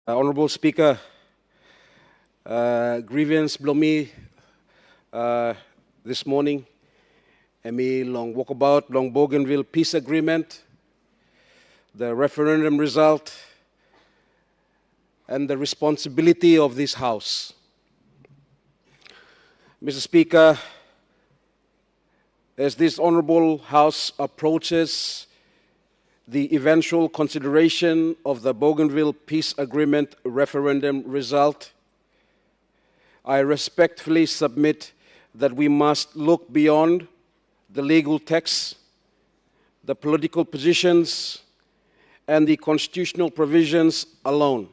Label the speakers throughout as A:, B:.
A: Honorable Speaker, grievance blomi this morning, emi long walkabout, long Bougainville peace agreement, the referendum result, and the responsibility of this House. Mr. Speaker, as this Honorable House approaches the eventual consideration of the Bougainville Peace Agreement referendum result, I respectfully submit that we must look beyond the legal text, the political positions, and the constitutional provisions alone.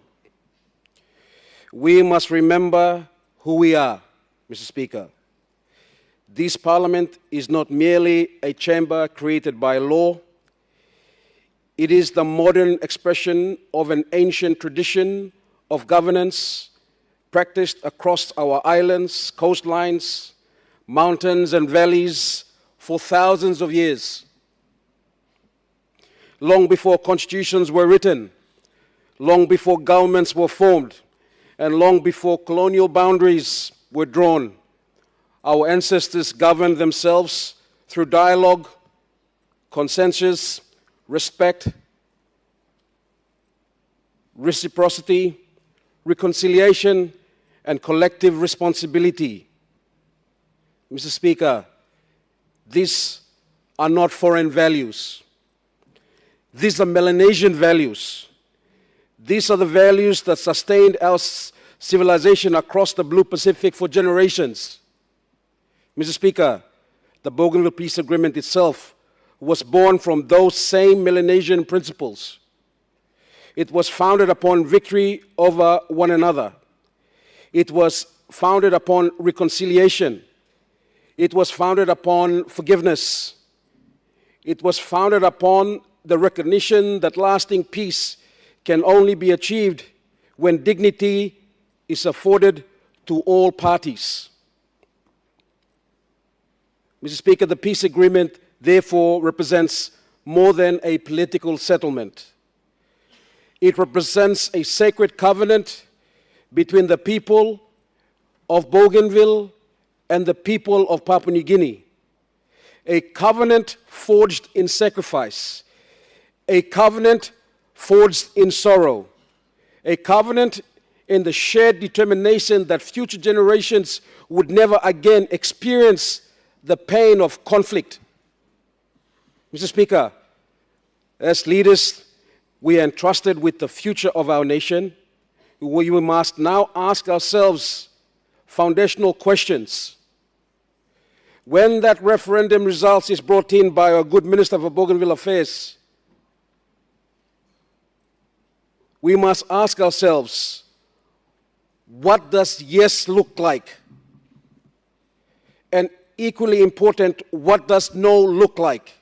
A: We must remember who we are, Mr. Speaker. This Parliament is not merely a chamber created by law. It is the modern expression of an ancient tradition of governance practiced across our islands, coastlines, mountains, and valleys for thousands of years. Long before constitutions were written, long before governments were formed, and long before colonial boundaries were drawn, our ancestors governed themselves through dialogue, consensus, respect, reciprocity, reconciliation, and collective responsibility. Mr. Speaker, these are not foreign values. These are Melanesian values. These are the values that sustained our civilization across the Blue Pacific for generations. Mr. Speaker, the Bougainville Peace Agreement itself was born from those same Melanesian principles. It was founded upon victory over one another. It was founded upon reconciliation. It was founded upon forgiveness. It was founded upon the recognition that lasting peace can only be achieved when dignity is afforded to all parties. Mr. Speaker, the peace agreement therefore represents more than a political settlement. It represents a sacred covenant between the people of Bougainville and the people of Papua New Guinea. A covenant forged in sacrifice. A covenant forged in sorrow. A covenant in the shared determination that future generations would never again experience the pain of conflict. Mr. Speaker, as leaders, we are entrusted with the future of our nation. We must now ask ourselves foundational questions. When that referendum result is brought in by our good Minister for Bougainville Affairs, we must ask ourselves, what does yes look like? And equally important, what does no look like?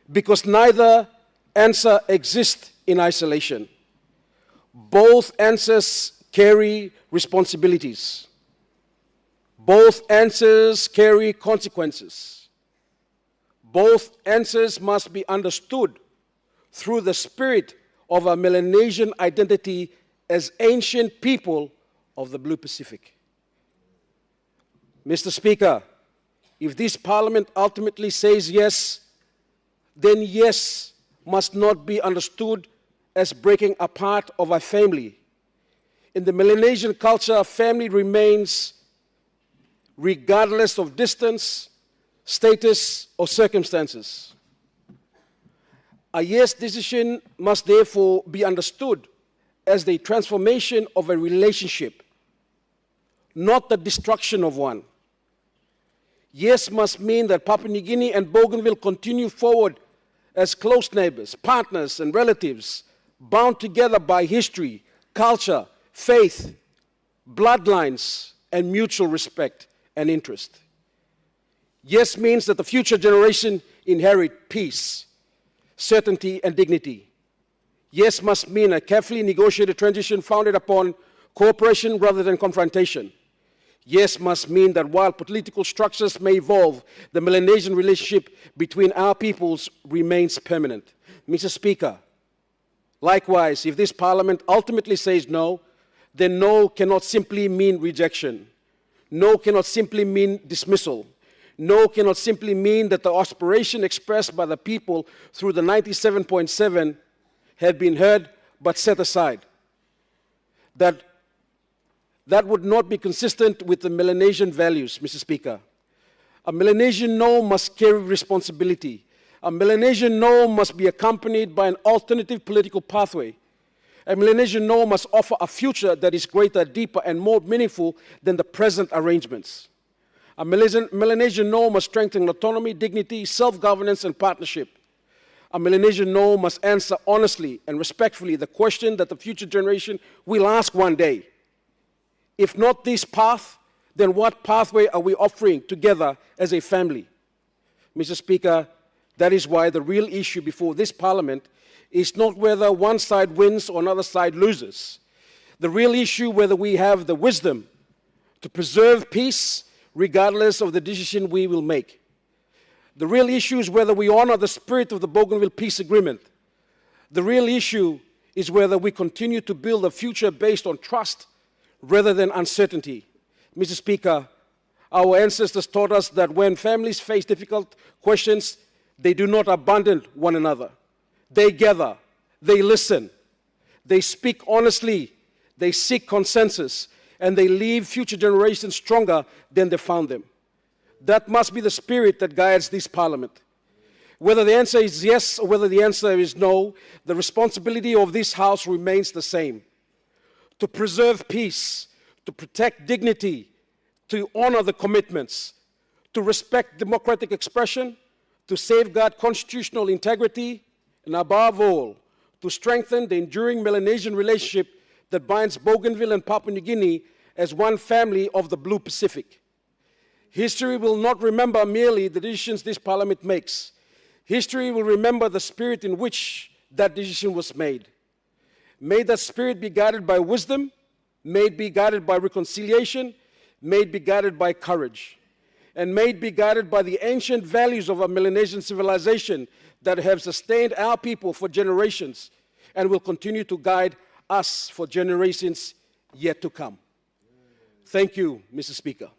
A: Because neither answer exists in isolation. Both answers carry responsibilities. Both answers carry consequences. Both answers must be understood through the spirit of our Melanesian identity as ancient people of the Blue Pacific. Mr. Speaker, if this Parliament ultimately says yes, then yes must not be understood as breaking apart of a family. In the Melanesian culture, family remains regardless of distance, status, or circumstances. A yes decision must therefore be understood as the transformation of a relationship, not the destruction of one. Yes must mean that Papua New Guinea and Bougainville continue forward as close neighbors, partners, and relatives, bound together by history, culture, faith, bloodlines, and mutual respect and interest. Yes means that the future generation inherit peace, certainty, and dignity. Yes must mean a carefully negotiated transition founded upon cooperation rather than confrontation. Yes must mean that while political structures may evolve, the Melanesian relationship between our peoples remains permanent. Mr. Speaker, Likewise, if this Parliament ultimately says no, then no cannot simply mean rejection. No cannot simply mean dismissal. No cannot simply mean that the aspiration expressed by the people through the 97.7 had been heard but set aside. That would not be consistent with the Melanesian values, Mr. Speaker. A Melanesian no must carry responsibility. A Melanesian no must be accompanied by an alternative political pathway. A Melanesian no must offer a future that is greater, deeper, and more meaningful than the present arrangements. A Melanesian no must strengthen autonomy, dignity, self-governance, and partnership. A Melanesian no must answer honestly and respectfully the question that the future generation will ask one day. If not this path, then what pathway are we offering together as a family? Mr. Speaker, that is why the real issue before this Parliament is not whether one side wins or another side loses. The real issue whether we have the wisdom to preserve peace regardless of the decision we will make. The real issue is whether we honor the spirit of the Bougainville Peace Agreement. The real issue is whether we continue to build a future based on trust rather than uncertainty. Mr. Speaker, our ancestors taught us that when families face difficult questions, they do not abandon one another. They gather, they listen, they speak honestly, they seek consensus, and they leave future generations stronger than they found them. That must be the spirit that guides this Parliament. Whether the answer is yes or whether the answer is no, the responsibility of this House remains the same. To preserve peace, to protect dignity, to honor the commitments, to respect democratic expression, to safeguard constitutional integrity, and above all, to strengthen the enduring Melanesian relationship that binds Bougainville and Papua New Guinea as one family of the Blue Pacific. History will not remember merely the decisions this Parliament makes. History will remember the spirit in which that decision was made. May that spirit be guided by wisdom, may it be guided by reconciliation, may it be guided by courage, and may it be guided by the ancient values of our Melanesian civilization that have sustained our people for generations and will continue to guide us for generations yet to come. Thank you, Mr. Speaker.